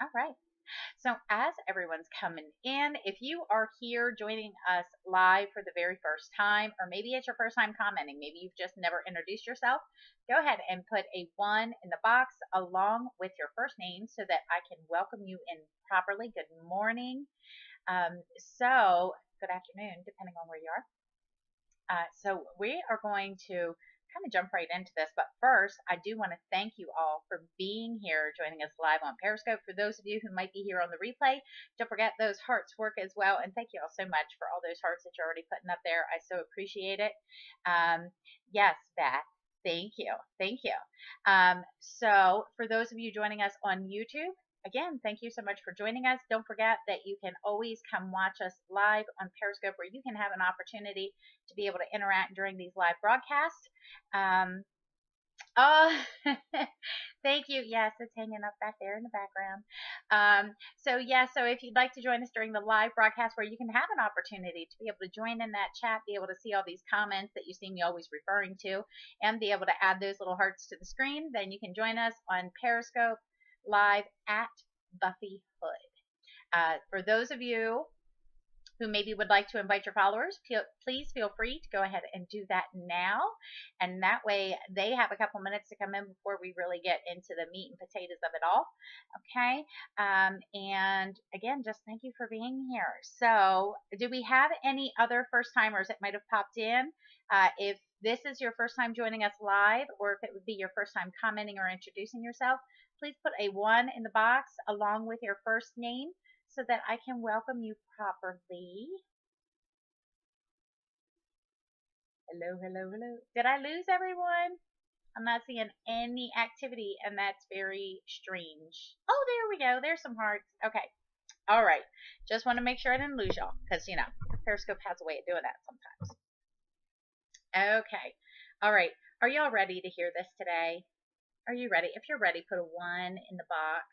All right. So as everyone's coming in, if you are here joining us live for the very first time, or maybe it's your first time commenting, maybe you've just never introduced yourself, go ahead and put a 1 in the box along with your first name so that I can welcome you in properly. Good morning. Good afternoon, depending on where you are. So we are going to kind of jump right into this. But first, I do want to thank you all for being here, joining us live on Periscope. For those of you who might be here on the replay, don't forget those hearts work as well. And thank you all so much for all those hearts that you're already putting up there. I so appreciate it. Yes, Beth. Thank you. Thank you. So for those of you joining us on YouTube, again, thank you so much for joining us. Don't forget that you can always come watch us live on Periscope, where you can have an opportunity to be able to interact during these live broadcasts. Oh, thank you. Yes, it's hanging up back there in the background. So if you'd like to join us during the live broadcast, where you can have an opportunity to be able to join in that chat, be able to see all these comments that you see me always referring to, and be able to add those little hearts to the screen, then you can join us on Periscope live at Buffy Hood. For those of you who maybe would like to invite your followers, please feel free to go ahead and do that now. And that way they have a couple minutes to come in before we really get into the meat and potatoes of it all. Okay. And again, just thank you for being here. So do we have any other first timers that might have popped in? If this is your first time joining us live, or if it would be your first time commenting or introducing yourself, please put a 1 in the box along with your first name, so that I can welcome you properly. Hello, hello, hello. Did I lose everyone? I'm not seeing any activity, and that's very strange. Oh, there we go. There's some hearts. Okay. All right. Just want to make sure I didn't lose y'all, because, Periscope has a way of doing that sometimes. Okay. All right. Are y'all ready to hear this today? Are you ready? If you're ready, put a 1 in the box.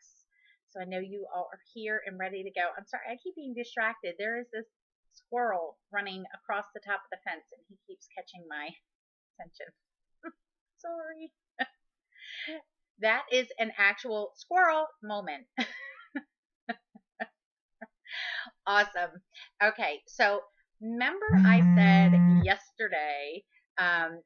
So I know you all are here and ready to go. I'm sorry, I keep being distracted. There is this squirrel running across the top of the fence, and he keeps catching my attention. Sorry. That is an actual squirrel moment. Awesome. Okay, so remember I said yesterday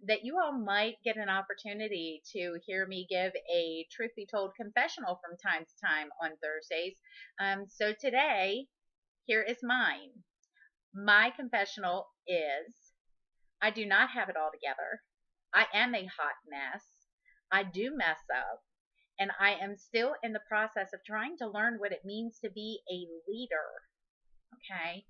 that you all might get an opportunity to hear me give a truth be told confessional from time to time on Thursdays. So today, here is mine. My confessional is, I do not have it all together. I am a hot mess. I do mess up. And I am still in the process of trying to learn what it means to be a leader. Okay.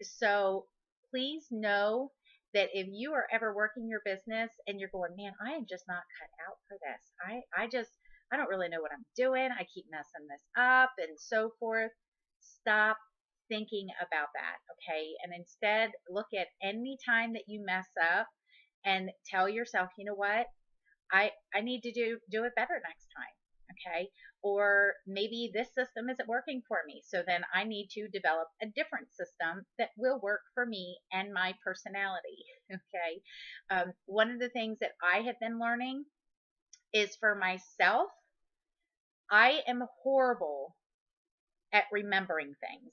So please know that if you are ever working your business and you're going, man, I am just not cut out for this. I don't really know what I'm doing. I keep messing this up and so forth. Stop thinking about that. Okay. And instead look at any time that you mess up and tell yourself, you know what? I need to do it better next time. Okay. Or maybe this system isn't working for me. So then I need to develop a different system that will work for me and my personality. Okay. One of the things that I have been learning is, for myself, I am horrible at remembering things.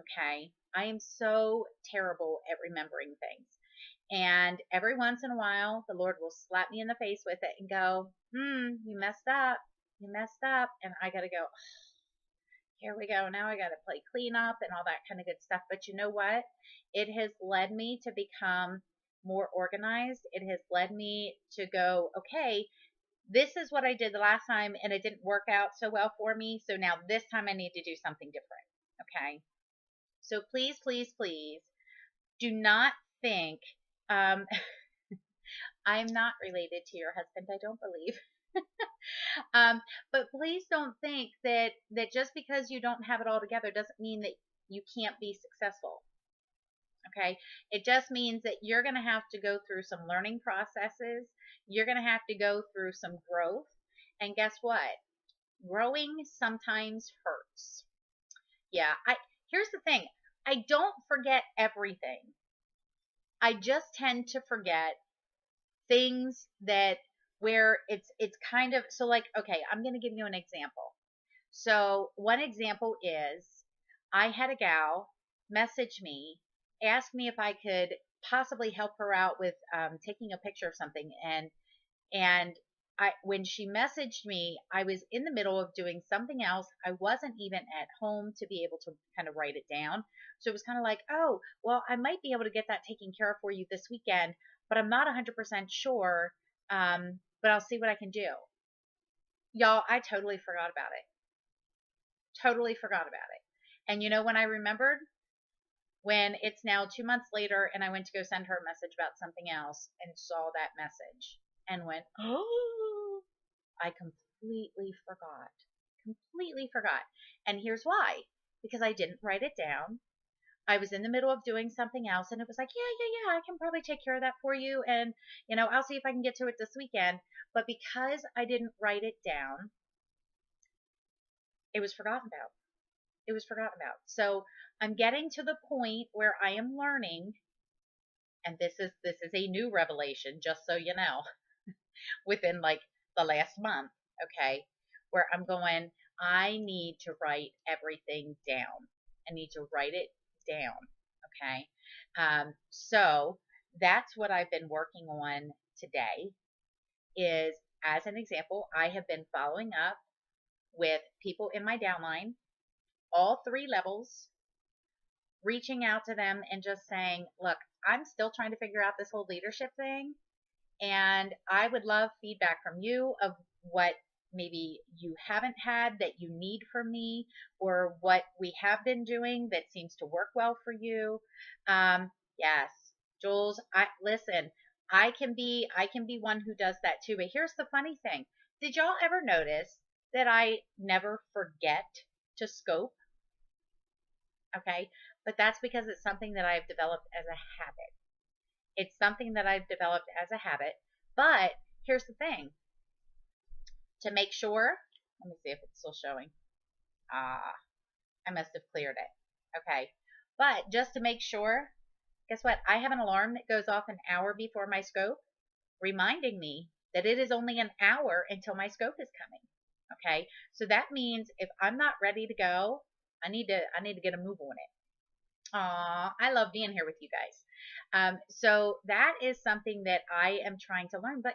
Okay. I am so terrible at remembering things. And every once in a while, the Lord will slap me in the face with it and go, you messed up. You messed up. And I got to go, here we go. Now I got to play cleanup and all that kind of good stuff. But you know what? It has led me to become more organized. It has led me to go, okay, this is what I did the last time and it didn't work out so well for me. So now this time I need to do something different. Okay. So please, please, please do not think, I'm not related to your husband, I don't believe. But please don't think that just because you don't have it all together doesn't mean that you can't be successful. Okay. It just means that you're going to have to go through some learning processes. You're going to have to go through some growth. And guess what? Growing sometimes hurts. Yeah. Here's the thing. I don't forget everything. I just tend to forget things that where it's kind of, so like, okay, I'm going to give you an example. So one example is I had a gal message me, ask me if I could possibly help her out with taking a picture of something. And when she messaged me, I was in the middle of doing something else. I wasn't even at home to be able to kind of write it down. So it was kind of like, oh, well, I might be able to get that taken care of for you this weekend, but I'm not 100% sure. But I'll see what I can do. Y'all, I totally forgot about it. Totally forgot about it. And you know when I remembered? When it's now 2 months later and I went to go send her a message about something else and saw that message and went, oh, I completely forgot. Completely forgot. And here's why. Because I didn't write it down. I was in the middle of doing something else and it was like, yeah, I can probably take care of that for you. And, I'll see if I can get to it this weekend. But because I didn't write it down, it was forgotten about. It was forgotten about. So I'm getting to the point where I am learning, and this is a new revelation, just so you know, within like the last month, okay, where I'm going, I need to write everything down. I need to write it down, okay? So that's what I've been working on today is, as an example, I have been following up with people in my downline, all three levels, reaching out to them and just saying, look, I'm still trying to figure out this whole leadership thing. And I would love feedback from you of what maybe you haven't had that you need from me, or what we have been doing that seems to work well for you. Yes, Jules, listen, I can be one who does that too. But here's the funny thing. Did y'all ever notice that I never forget to scope? Okay. But that's because it's something that I've developed as a habit. It's something that I've developed as a habit. But here's the thing. To make sure, let me see if it's still showing. I must have cleared it. Okay. But just to make sure, guess what? I have an alarm that goes off an hour before my scope, reminding me that it is only an hour until my scope is coming. Okay. So that means if I'm not ready to go, I need to get a move on it. I love being here with you guys. So that is something that I am trying to learn. But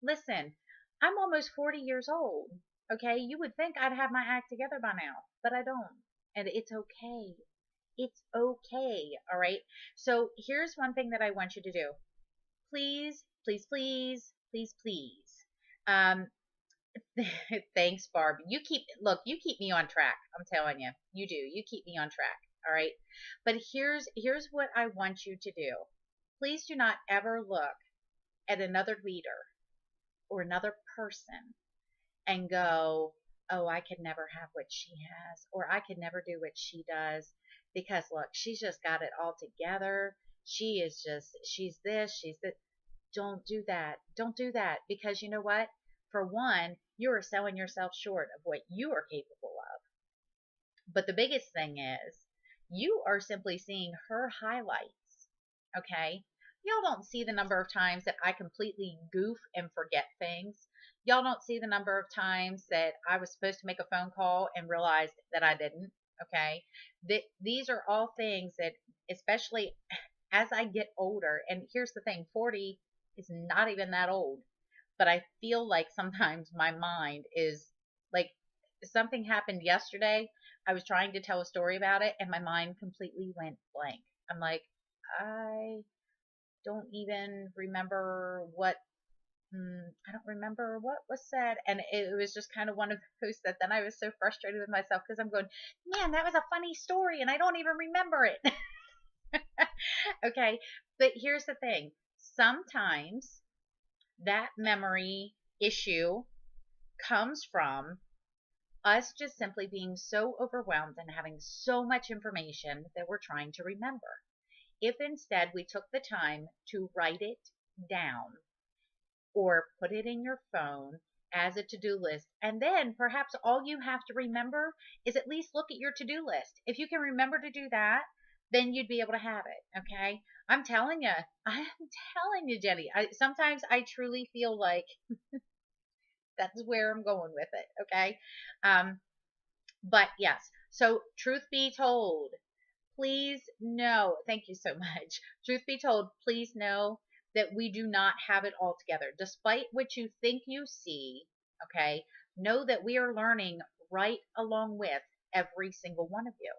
listen, I'm almost 40 years old. Okay. You would think I'd have my act together by now, but I don't. And it's okay. It's okay. All right. So here's one thing that I want you to do. Please, please, please, please, please. Um, thanks, Barb. You keep me on track. I'm telling you, you do. You keep me on track. All right. But here's what I want you to do. Please do not ever look at another leader or another person and go, oh, I could never have what she has, or I could never do what she does, because look, she's just got it all together. She's this, she's that. Don't do that. Don't do that, because you know what? For one, you are selling yourself short of what you are capable of. But the biggest thing is, you are simply seeing her highlights. Okay? Y'all don't see the number of times that I completely goof and forget things. Y'all don't see the number of times that I was supposed to make a phone call and realized that I didn't. Okay? These are all things that, especially as I get older, and here's the thing, 40 is not even that old, but I feel like sometimes my mind is like, something happened yesterday. I was trying to tell a story about it and my mind completely went blank. I'm like, I don't even remember I don't remember what was said. And it was just kind of one of those that then I was so frustrated with myself because I'm going, man, that was a funny story and I don't even remember it. Okay. But here's the thing. Sometimes that memory issue comes from us just simply being so overwhelmed and having so much information that we're trying to remember. If instead we took the time to write it down or put it in your phone as a to-do list, and then perhaps all you have to remember is at least look at your to-do list. If you can remember to do that, then you'd be able to have it. Okay. I'm telling you, Jenny, sometimes I truly feel like that's where I'm going with it. Okay. But yes, so truth be told, please know, thank you so much. Truth be told, please know that we do not have it all together. Despite what you think you see, okay, know that we are learning right along with every single one of you,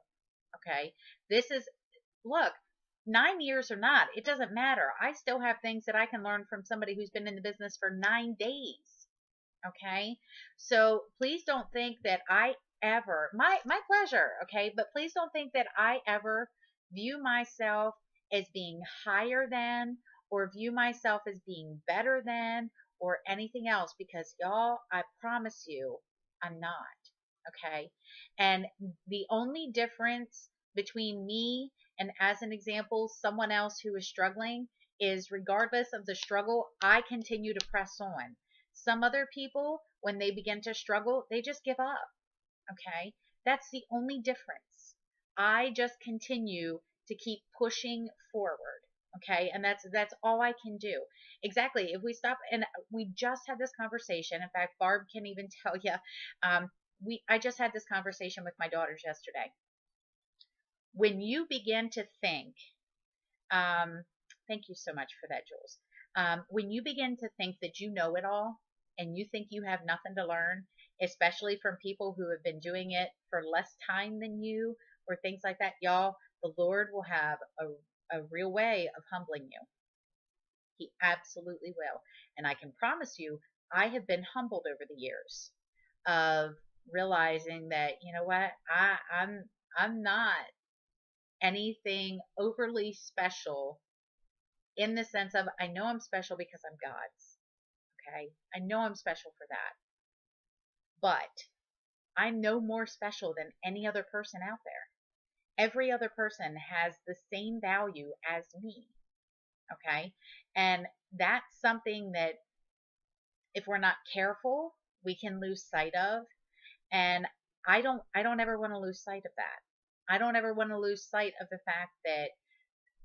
okay? This is, look, 9 years or not, it doesn't matter. I still have things that I can learn from somebody who's been in the business for 9 days. Okay. So please don't think that I ever, my pleasure. Okay. But please don't think that I ever view myself as being higher than or view myself as being better than or anything else, because y'all, I promise you, I'm not. Okay. And the only difference between me and, as an example, someone else who is struggling is, regardless of the struggle, I continue to press on. Some other people, when they begin to struggle, they just give up. Okay. That's the only difference. I just continue to keep pushing forward. Okay. And that's all I can do. Exactly. If we stop, and we just had this conversation. In fact, Barb can even tell you, I just had this conversation with my daughters yesterday. When you begin to think, thank you so much for that, Jules. When you begin to think that you know it all and you think you have nothing to learn, especially from people who have been doing it for less time than you or things like that, y'all, the Lord will have a real way of humbling you. He absolutely will. And I can promise you, I have been humbled over the years of realizing that, you know what, I'm not anything overly special, in the sense of, I know I'm special because I'm God's. Okay. I know I'm special for that. But I'm no more special than any other person out there. Every other person has the same value as me. Okay. And that's something that, if we're not careful, we can lose sight of. And I don't ever want to lose sight of that. I don't ever want to lose sight of the fact that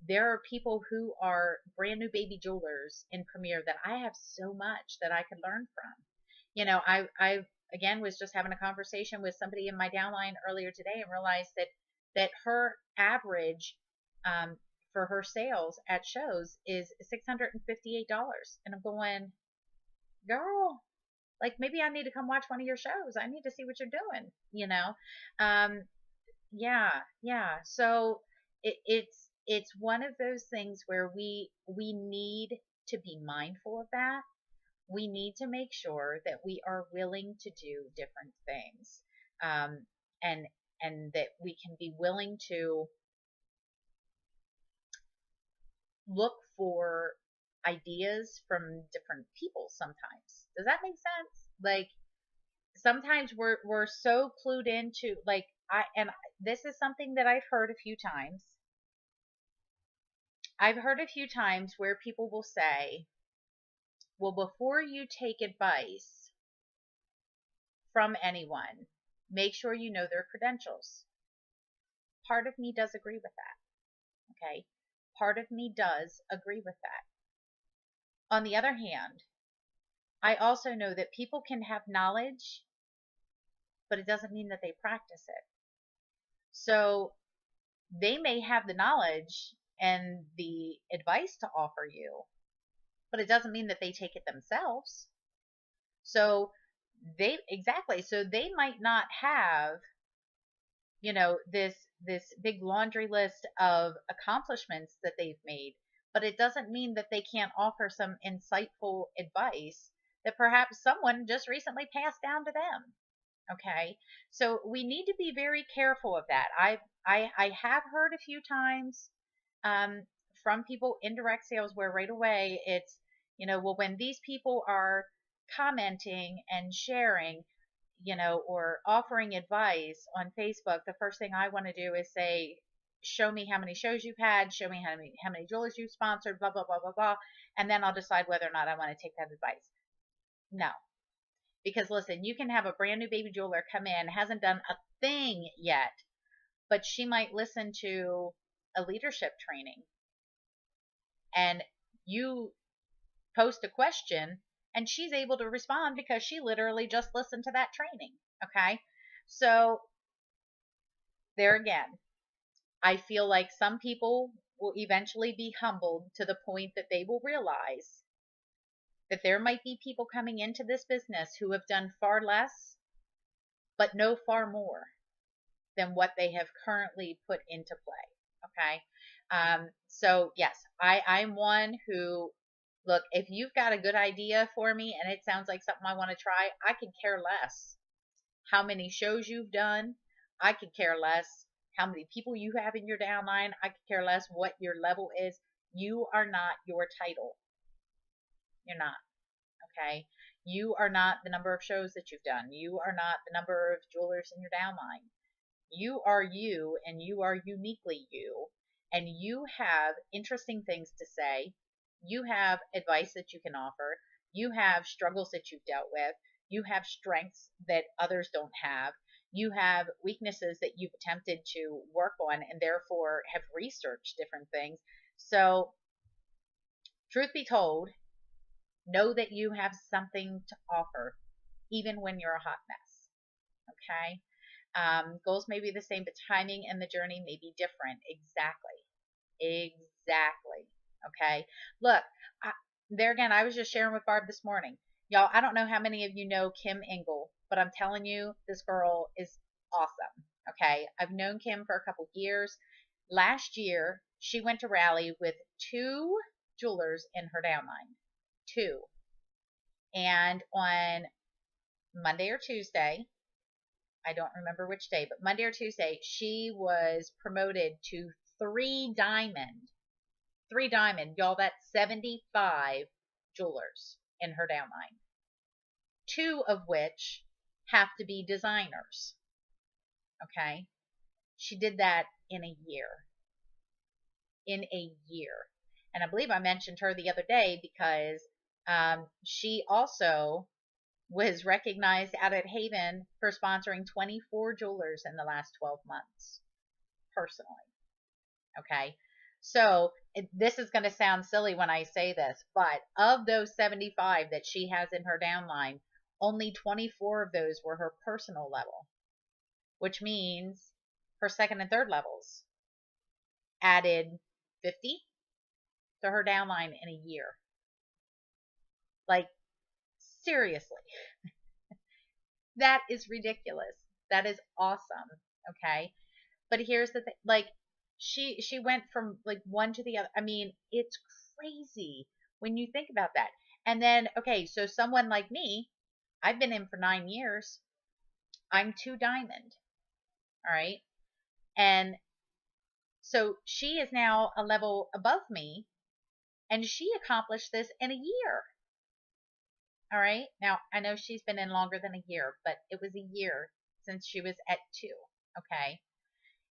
there are people who are brand new baby jewelers in Premier that I have so much that I could learn from. You know, I again was just having a conversation with somebody in my downline earlier today and realized that her average, for her sales at shows is $658. And I'm going, girl, like, maybe I need to come watch one of your shows. I need to see what you're doing, you know? Yeah, yeah. So it's one of those things where we need to be mindful of that. We need to make sure that we are willing to do different things, um, and that we can be willing to look for ideas from different people sometimes. Does that make sense? Like, sometimes we're so clued into, like, this is something that I've heard a few times. I've heard a few times where people will say, well, before you take advice from anyone, make sure you know their credentials. Part of me does agree with that. Okay. Part of me does agree with that. On the other hand, I also know that people can have knowledge, but it doesn't mean that they practice it. So they may have the knowledge and the advice to offer you, but it doesn't mean that they take it themselves. So so they might not have, this big laundry list of accomplishments that they've made, but it doesn't mean that they can't offer some insightful advice that perhaps someone just recently passed down to them. Okay. So we need to be very careful of that. I have heard a few times, from people in direct sales, where right away it's, well, when these people are commenting and sharing, or offering advice on Facebook, the first thing I want to do is say, show me how many shows you've had, show me how many jewelers you've sponsored, blah, blah, blah, blah, blah. And then I'll decide whether or not I want to take that advice. No. Because listen, you can have a brand new baby jeweler come in, hasn't done a thing yet, but she might listen to a leadership training, and you post a question and she's able to respond because she literally just listened to that training. Okay. So There again, I feel like some people will eventually be humbled to the point that they will realize that there might be people coming into this business who have done far less, but know far more than what they have currently put into play. Okay. So yes, I'm one who, look, if you've got a good idea for me and it sounds like something I want to try, I could care less how many shows you've done. I could care less how many people you have in your downline. I could care less what your level is. You are not your title. You're not. Okay. You are not the number of shows that you've done. You are not the number of jewelers in your downline. You are you, and you are uniquely you, and you have interesting things to say. You have advice that you can offer. You have struggles that you've dealt with. You have strengths that others don't have. You have weaknesses that you've attempted to work on and therefore have researched different things. So, truth be told, know that you have something to offer, even when you're a hot mess. Okay? Goals may be the same, but timing and the journey may be different. Exactly. Exactly. Okay. Look, there again, I was just sharing with Barb this morning. Y'all, I don't know how many of you know Kim Engel, but I'm telling you, this girl is awesome. Okay. I've known Kim for a couple years. Last year, she went to rally with 2 jewelers in her downline. 2. And on Monday or Tuesday, I don't remember which day, but Monday or Tuesday, she was promoted to 3 diamond. 3 diamond, y'all, that's 75 jewelers in her downline. 2 of which have to be designers. Okay. She did that in a year. In a year. And I believe I mentioned her the other day because she also was recognized out at Haven for sponsoring 24 jewelers in the last 12 months, personally. Okay. So this is going to sound silly when I say this, but of those 75 that she has in her downline, only 24 of those were her personal level, which means her second and third levels added 50 to her downline in a year. Like, seriously. That is ridiculous. That is awesome. Okay. But here's the thing, like, she went from like one to the other. I mean, it's crazy when you think about that. And then, okay, so someone like me, I've been in for 9 years. I'm 2 diamond. All right. And so she is now a level above me, and she accomplished this in a year. All right. Now, I know she's been in longer than a year, but it was a year since she was at 2. Okay.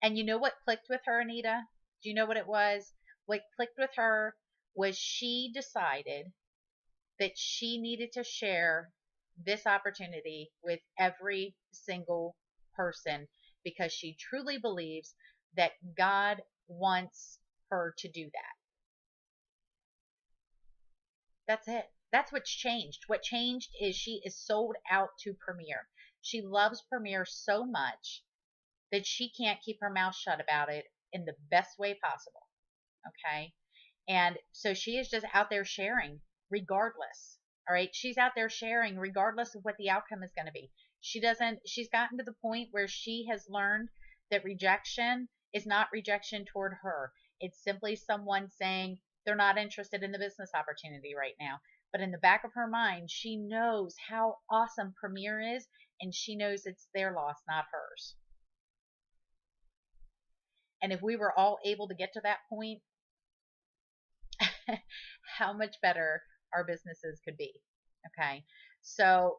And you know what clicked with her, Anita? Do you know what it was? What clicked with her was she decided that she needed to share this opportunity with every single person because she truly believes that God wants her to do that. That's it. That's what's changed. What changed is she is sold out to Premier. She loves Premier so much that she can't keep her mouth shut about it in the best way possible. Okay. And so she is just out there sharing regardless. All right. She's out there sharing regardless of what the outcome is going to be. She's gotten to the point where she has learned that rejection is not rejection toward her. It's simply someone saying they're not interested in the business opportunity right now. But in the back of her mind, she knows how awesome Premier is, and she knows it's their loss, not hers. And if we were all able to get to that point, how much better our businesses could be. Okay. So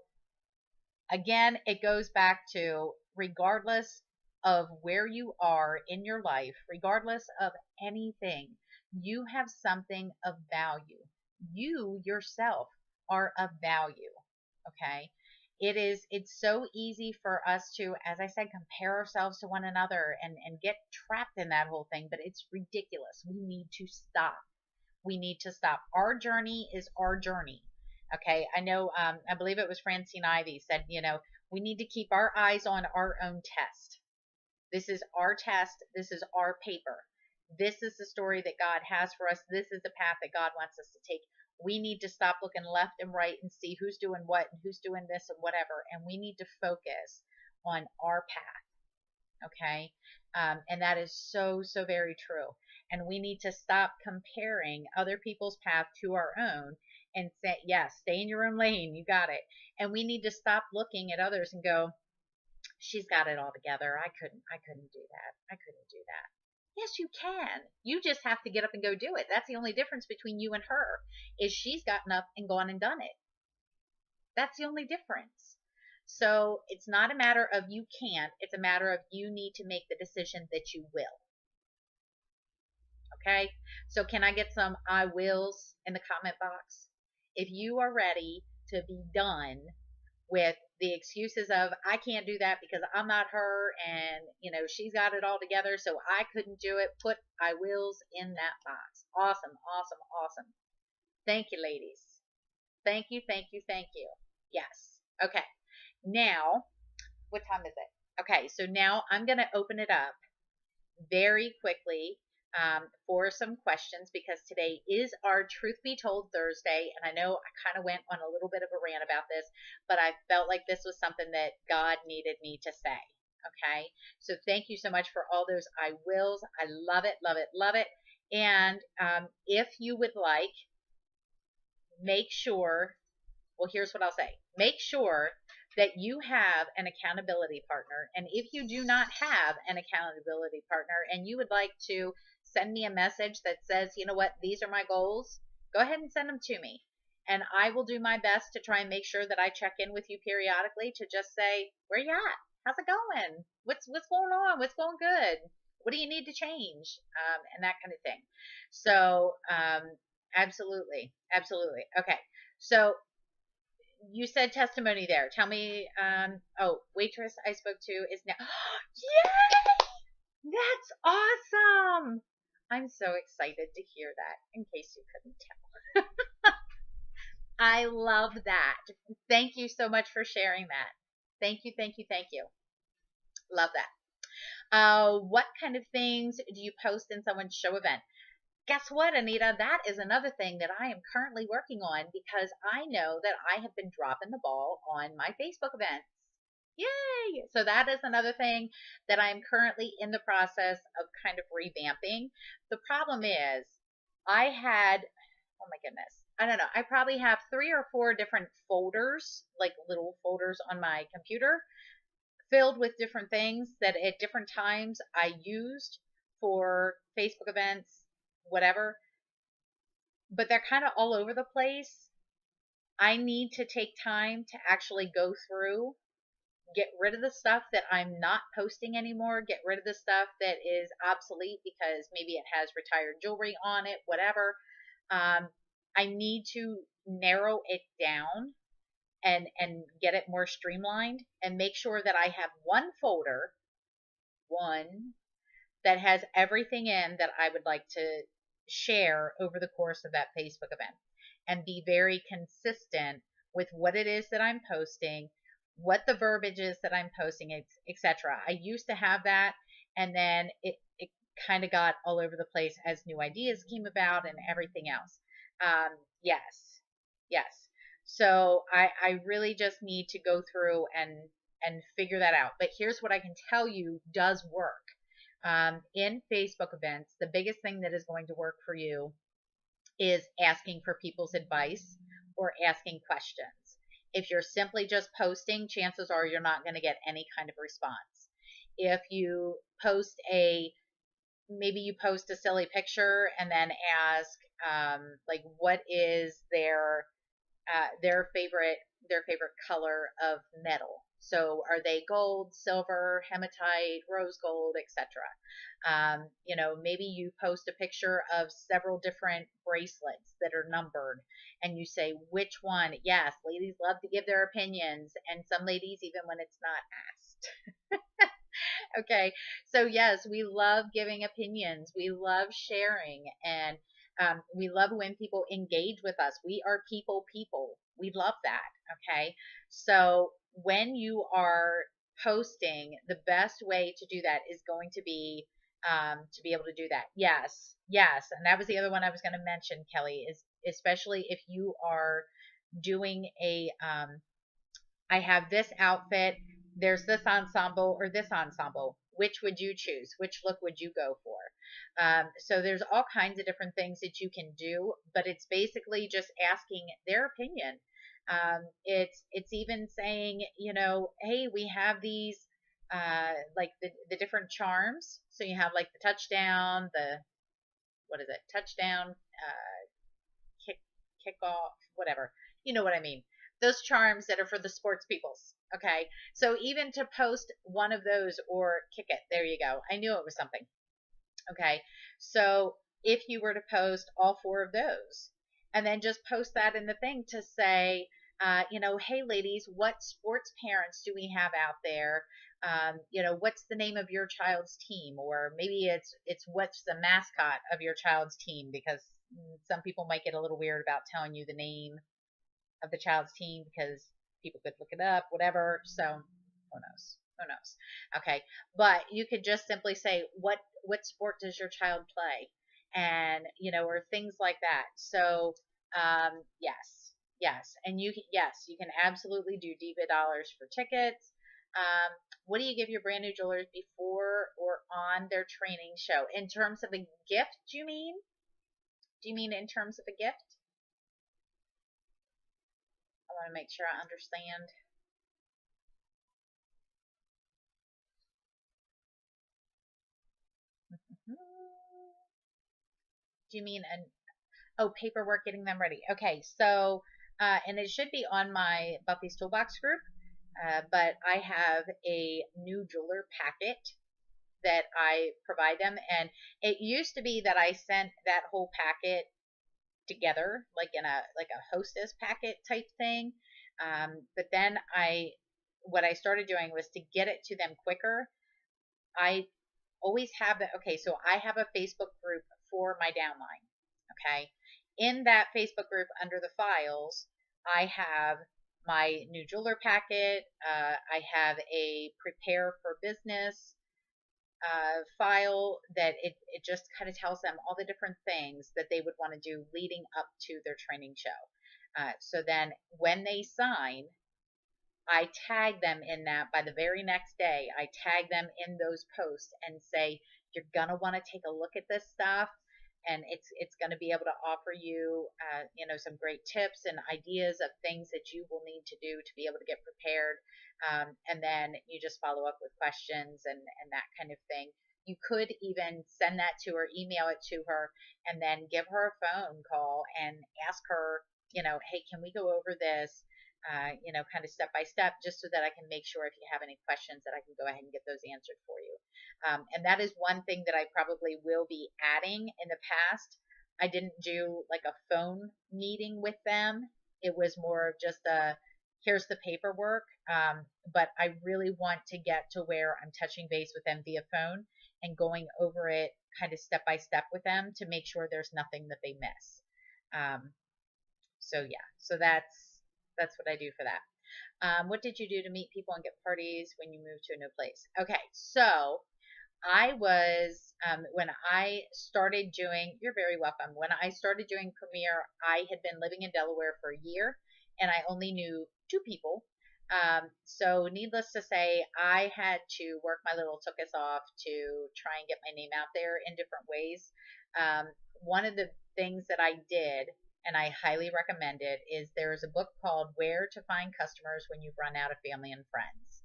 again, it goes back to regardless of where you are in your life, regardless of anything, you have something of value. You yourself are of value. Okay. It's so easy for us to, as I said, compare ourselves to one another and get trapped in that whole thing, but it's ridiculous. We need to stop. We need to stop. Our journey is our journey. Okay. I know, I believe it was Francine Ivy said, we need to keep our eyes on our own test. This is our test. This is our paper. This is the story that God has for us. This is the path that God wants us to take. We need to stop looking left and right and see who's doing what and who's doing this and whatever. And we need to focus on our path. Okay. And that is so, so very true. And we need to stop comparing other people's path to our own and say, yes, stay in your own lane. You got it. And we need to stop looking at others and go, she's got it all together. I couldn't do that. I couldn't do that. Yes, you can. You just have to get up and go do it. That's the only difference between you and her, is she's gotten up and gone and done it. That's the only difference. So it's not a matter of you can't, it's a matter of you need to make the decision that you will. Okay? So can I get some I wills in the comment box? If you are ready to be done with the excuses of I can't do that because I'm not her and she's got it all together so I couldn't do it, put I wills in that box. Awesome, awesome, awesome. Thank you, ladies. Thank you, thank you, thank you. Yes. Okay. Now, what time is it? Okay, so now I'm going to open it up very quickly for some questions, because today is our Truth Be Told Thursday, and I know I kind of went on a little bit of a rant about this, but I felt like this was something that God needed me to say. Okay, so thank you so much for all those I wills. I love it, love it, love it. And if you would like, make sure, well, here's what I'll say. Make sure that you have an accountability partner. And if you do not have an accountability partner and you would like to send me a message that says, you know what, these are my goals, go ahead and send them to me. And I will do my best to try and make sure that I check in with you periodically to just say, where you at? How's it going? What's going on? What's going good? What do you need to change? And that kind of thing. So, absolutely. Absolutely. Okay. So you said testimony there. Tell me, waitress I spoke to is now. Yay! That's awesome. I'm so excited to hear that, in case you couldn't tell. I love that. Thank you so much for sharing that. Thank you, thank you, thank you. Love that. What kind of things do you post in someone's show event? Guess what, Anita? That is another thing that I am currently working on, because I know that I have been dropping the ball on my Facebook events. Yay! So that is another thing that I'm currently in the process of kind of revamping. The problem is I had, oh my goodness, I don't know, I probably have 3 or 4 different folders, like little folders on my computer, filled with different things that at different times I used for Facebook events, whatever, but they're kind of all over the place. I need to take time to actually go through, get rid of the stuff that I'm not posting anymore, get rid of the stuff that is obsolete because maybe it has retired jewelry on it, whatever. I need to narrow it down and get it more streamlined, and make sure that I have one folder, that has everything in that I would like to share over the course of that Facebook event, and be very consistent with what it is that I'm posting, what the verbiage is that I'm posting, etc. I used to have that, and then it kind of got all over the place as new ideas came about and everything else. Yes. So I really just need to go through and figure that out. But here's what I can tell you does work. In Facebook events, the biggest thing that is going to work for you is asking for people's advice or asking questions. If you're simply just posting, chances are you're not going to get any kind of response. If you post maybe you post a silly picture and then ask, like, what is their favorite color of metal. So are they gold, silver, hematite, rose gold, etc. Maybe you post a picture of several different bracelets that are numbered, and you say which one. Yes, ladies love to give their opinions, and some ladies even when it's not asked. Okay, so yes, we love giving opinions. We love sharing, and we love when people engage with us. We are people. We love that. Okay, so when you are posting, the best way to do that is going to be able to do that. Yes, yes, and that was the other one I was going to mention, Kelly, is especially if you are doing a I have this outfit, there's this ensemble or this ensemble. Which would you choose? Which look would you go for? So there's all kinds of different things that you can do, but it's basically just asking their opinion. It's even saying, hey, we have these like the different charms. So you have like the touchdown, the what is it? Touchdown, kick kickoff, whatever. You know what I mean? Those charms that are for the sports peoples. Okay. So even to post one of those or kick it, there you go. I knew it was something. Okay. So if you were to post all four of those and then just post that in the thing to say, hey ladies, what sports parents do we have out there? What's the name of your child's team? Or maybe it's what's the mascot of your child's team, because some people might get a little weird about telling you the name of the child's team because people could look it up, whatever. So who knows? Who knows? Okay. But you could just simply say, what sport does your child play? And, or things like that. So, yes, yes. And yes, you can absolutely do Diva dollars for tickets. What do you give your brand new jewelers before or on their training show? In terms of a gift, do you mean? Do you mean in terms of a gift? I want to make sure I understand. Do you mean paperwork, getting them ready? Okay, so and it should be on my Buffy's Toolbox group, but I have a new jeweler packet that I provide them, and it used to be that I sent that whole packet together, like in a hostess packet type thing. But then what I started doing was to get it to them quicker. I always have that. Okay, so I have a Facebook group for my downline. Okay, in that Facebook group under the files, I have my new jeweler packet. I have a prepare for business file that it just kind of tells them all the different things that they would want to do leading up to their training show. So then when they sign, I tag them in that. By the very next day, I tag them in those posts and say, you're going to want to take a look at this stuff. And it's going to be able to offer you, some great tips and ideas of things that you will need to do to be able to get prepared. And then you just follow up with questions and that kind of thing. You could even send that to her, email it to her, and then give her a phone call and ask her, hey, can we go over this? Kind of step by step, just so that I can make sure if you have any questions that I can go ahead and get those answered for you. And that is one thing that I probably will be adding. In the past, I didn't do like a phone meeting with them. It was more of just here's the paperwork. But I really want to get to where I'm touching base with them via phone and going over it kind of step by step with them to make sure there's nothing that they miss. So yeah, so that's what I do for that. What did you do to meet people and get parties when you moved to a new place? Okay, so I was, when I started doing, you're very welcome. When I started doing Premiere, I had been living in Delaware for a year and I only knew 2 people. So needless to say, I had to work my little tuchus off to try and get my name out there in different ways. One of the things that I did, and I highly recommend it, is there is a book called Where to Find Customers When You've Run Out of Family and Friends.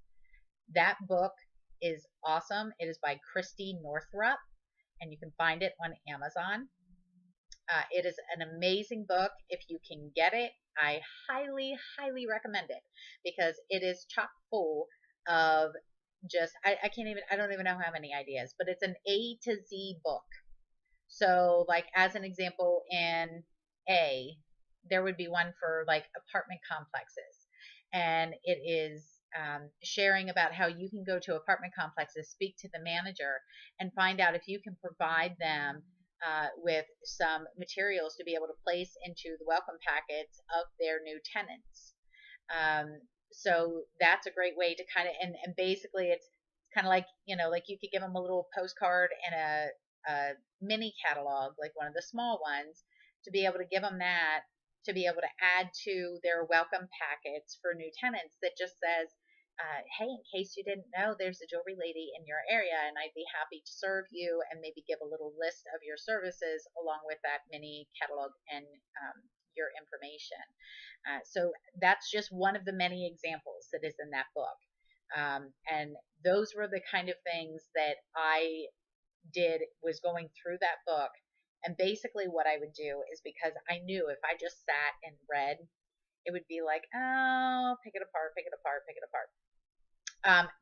That book is awesome. It is by Christy Northrup, and you can find it on Amazon. It is an amazing book. If you can get it, I highly, highly recommend it, because it is chock full of I don't even know how many ideas, but it's an A to Z book. So like, as an example, in A, there would be one for like apartment complexes, and it is sharing about how you can go to apartment complexes, speak to the manager, and find out if you can provide them with some materials to be able to place into the welcome packets of their new tenants. So that's a great way to kind of, and basically it's kind of like, like you could give them a little postcard and a mini catalog, like one of the small ones, to be able to give them that, to be able to add to their welcome packets for new tenants that just says, hey, in case you didn't know, there's a jewelry lady in your area, and I'd be happy to serve you, and maybe give a little list of your services along with that mini catalog and your information. So that's just one of the many examples that is in that book. And those were the kind of things that I did, was going through that book. And basically what I would do is, because I knew if I just sat and read, it would be like, oh, pick it apart, pick it apart, pick it apart.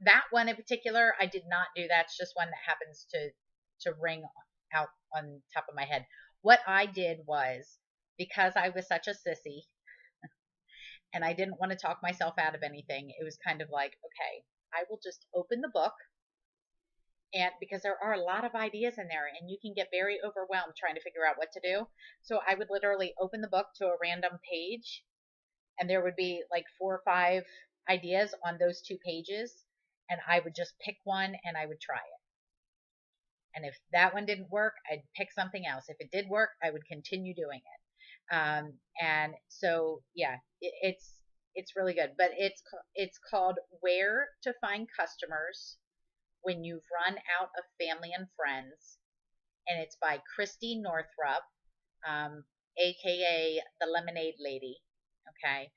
That one in particular, I did not do. That's just one that happens to ring out on top of my head. What I did was, because I was such a sissy and I didn't want to talk myself out of anything, it was kind of like, okay, I will just open the book. And because there are a lot of ideas in there and you can get very overwhelmed trying to figure out what to do. So I would literally open the book to a random page, and there would be like 4 or 5 ideas on those 2 pages. And I would just pick one and I would try it. And if that one didn't work, I'd pick something else. If it did work, I would continue doing it. And so, yeah, it's really good. But it's called Where to Find Customers When You've Run Out of Family and Friends, and it's by Christy Northrup, aka the Lemonade Lady. Okay,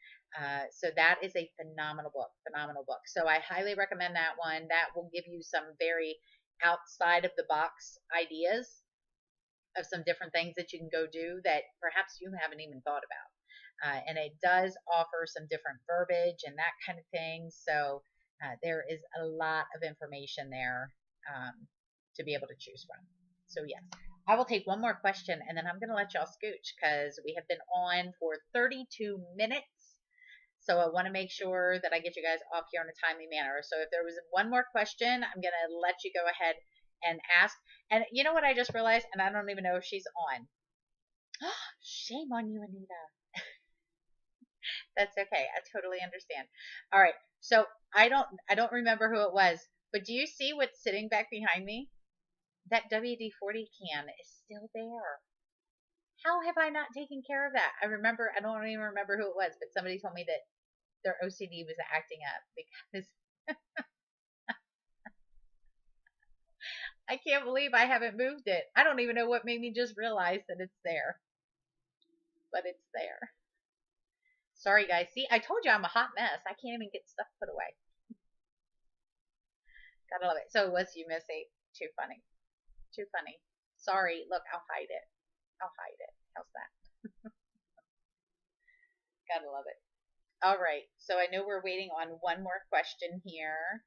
so that is a phenomenal book, phenomenal book. So I highly recommend that one. That will give you some very outside of the box ideas of some different things that you can go do that perhaps you haven't even thought about. And it does offer some different verbiage and that kind of thing. So there is a lot of information there to be able to choose from. So yes, I will take one more question and then I'm going to let y'all scooch because we have been on for 32 minutes. So I want to make sure that I get you guys off here in a timely manner. So if there was one more question, I'm going to let you go ahead and ask. And you know what I just realized? And I don't even know if she's on. Shame on you, Anita. That's okay. I totally understand. All right. So I don't remember who it was, but do you see what's sitting back behind me? That WD-40 can is still there. How have I not taken care of that? I don't even remember who it was, but somebody told me that their OCD was acting up because I can't believe I haven't moved it. I don't even know what made me just realize that it's there, but it's there. Sorry guys. See, I told you I'm a hot mess. I can't even get stuff put away. Gotta love it. So it was you, Missy. Too funny. Too funny. Sorry. Look, I'll hide it. I'll hide it. How's that? Gotta love it. All right. So I know we're waiting on one more question here.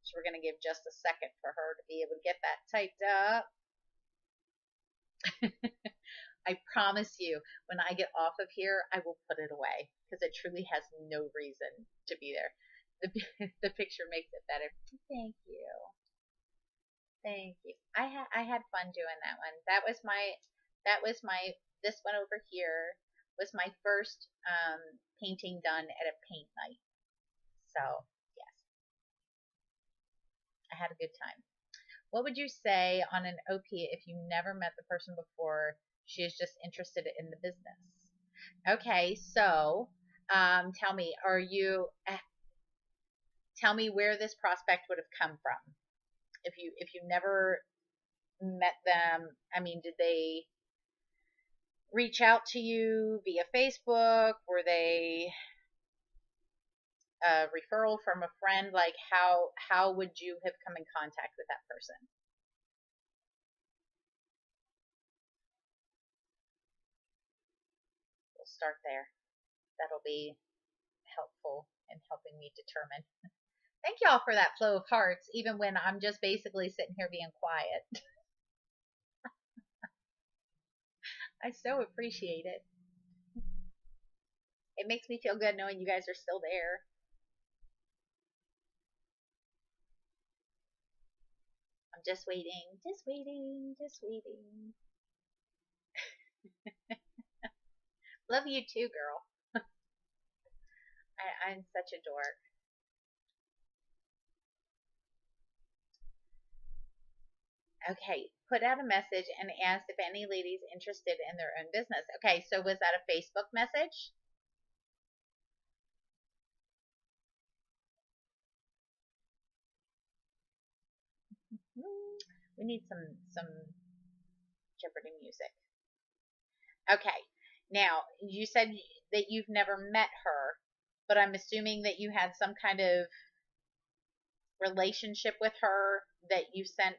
So we're going to give just a second for her to be able to get that typed up. I promise you, when I get off of here, I will put it away because it truly has no reason to be there. The picture makes it better. Thank you. Thank you. I had fun doing that one. This one over here was my first painting done at a paint night. So yes, I had a good time. What would you say on an OP if you never met the person before? She is just interested in the business. Okay, so tell me, tell me where this prospect would have come from. If you never met them, I mean, did they reach out to you via Facebook? Were they a referral from a friend? Like how would you have come in contact with that person? We'll start there. That'll be helpful in helping me determine. Thank y'all for that flow of hearts, even when I'm just basically sitting here being quiet. I so appreciate it. It makes me feel good knowing you guys are still there. I'm just waiting, just waiting, just waiting. Love you too, girl. I'm such a dork. Okay, put out a message and asked if any ladies interested in their own business. Okay, so was that a Facebook message? Hmm, we need some Jeopardy music. Okay, now you said that you've never met her, but I'm assuming that you had some kind of relationship with her, that you sent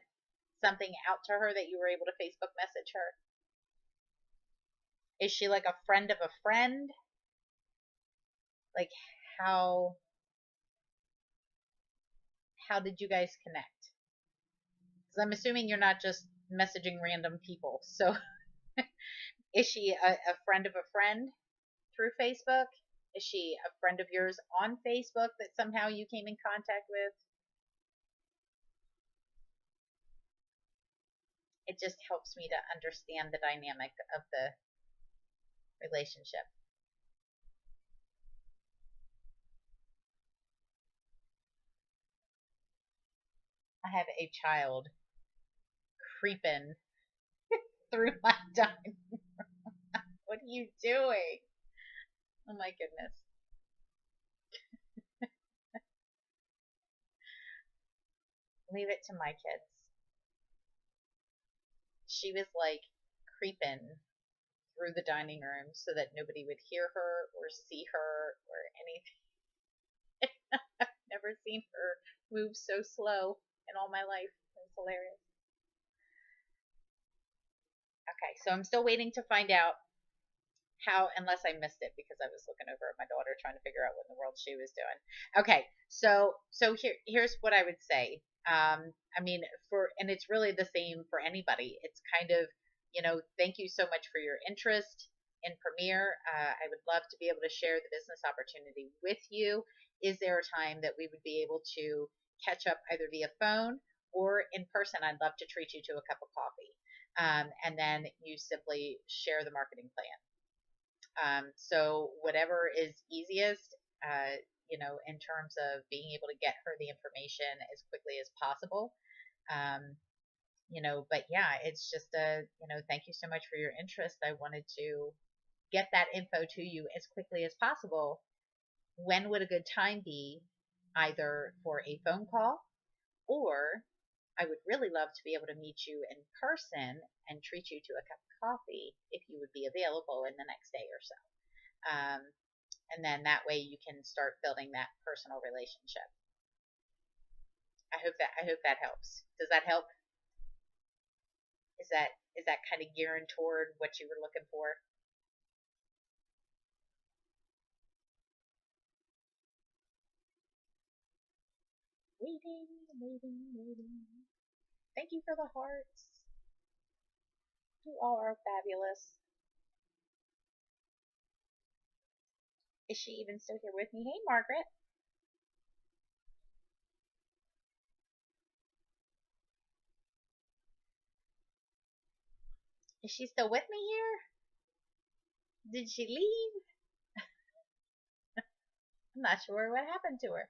something out to her, that you were able to Facebook message her. Is she like a friend of a friend? Like how how did you guys connect? Because I'm assuming you're not just messaging random people. So is she a friend of a friend through Facebook? Is she a friend of yours on Facebook that somehow you came in contact with? It just helps me to understand the dynamic of the relationship. I have a child creeping through my dining. What are you doing? Oh my goodness. Leave it to my kids. She was like creeping through the dining room so that nobody would hear her or see her or anything. I've never seen her move so slow in all my life. It's hilarious. Okay, so I'm still waiting to find out how, unless I missed it because I was looking over at my daughter trying to figure out what in the world she was doing. Okay, so here's what I would say. I mean, and it's really the same for anybody. It's kind of, thank you so much for your interest in Premier. I would love to be able to share the business opportunity with you. Is there a time that we would be able to catch up either via phone or in person? I'd love to treat you to a cup of coffee. And then you simply share the marketing plan. So whatever is easiest, in terms of being able to get her the information as quickly as possible. But yeah, it's just thank you so much for your interest. I wanted to get that info to you as quickly as possible. When would a good time be, either for a phone call, or I would really love to be able to meet you in person and treat you to a cup of coffee if you would be available in the next day or so. Um, and then that way you can start building that personal relationship. I hope that helps. Does that help? Is that kind of gearing toward what you were looking for? Waiting, waiting, waiting. Thank you for the hearts. You all are fabulous. Is she even still here with me? Hey, Margaret. Is she still with me here? Did she leave? I'm not sure what happened to her,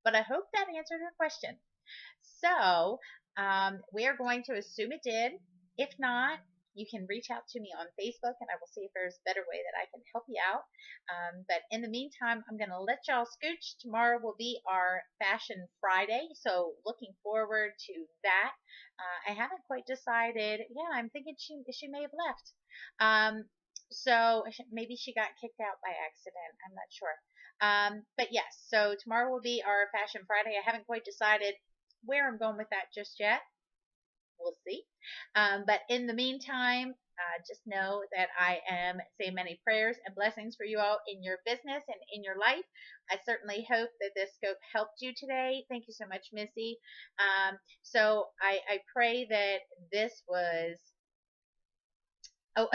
but I hope that answered her question. So we are going to assume it did. If not, you can reach out to me on Facebook and I will see if there's a better way that I can help you out. But in the meantime, I'm going to let y'all scooch. Tomorrow will be our Fashion Friday, so looking forward to that. I haven't quite decided. Yeah, I'm thinking she may have left. So maybe she got kicked out by accident. I'm not sure. But yes, so tomorrow will be our Fashion Friday. I haven't quite decided where I'm going with that just yet. We'll see. But in the meantime, just know that I am saying many prayers and blessings for you all in your business and in your life. I certainly hope that this scope helped you today. Thank you so much, Missy. So I pray that this was. Oh,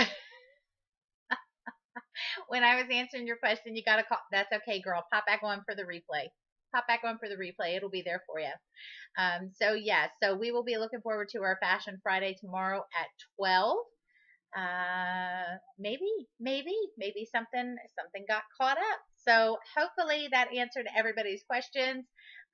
when I was answering your question, you got to call. That's okay, girl. Pop back on for the replay. Pop back on for the replay. It'll be there for you. So we will be looking forward to our Fashion Friday tomorrow at 12. Maybe something got caught up. So hopefully that answered everybody's questions.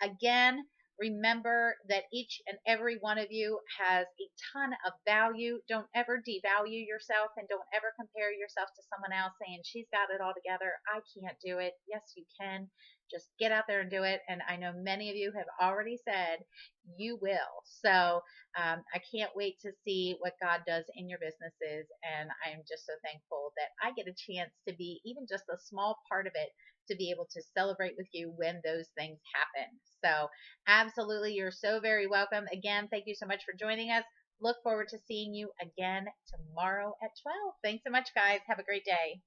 Again, remember that each and every one of you has a ton of value. Don't ever devalue yourself, and don't ever compare yourself to someone else saying she's got it all together. I can't do it. Yes, you can. Just get out there and do it. And I know many of you have already said you will. So I can't wait to see what God does in your businesses. And I'm just so thankful that I get a chance to be even just a small part of it, to be able to celebrate with you when those things happen. So, absolutely, you're so very welcome. Again, thank you so much for joining us. Look forward to seeing you again tomorrow at 12. Thanks so much, guys. Have a great day.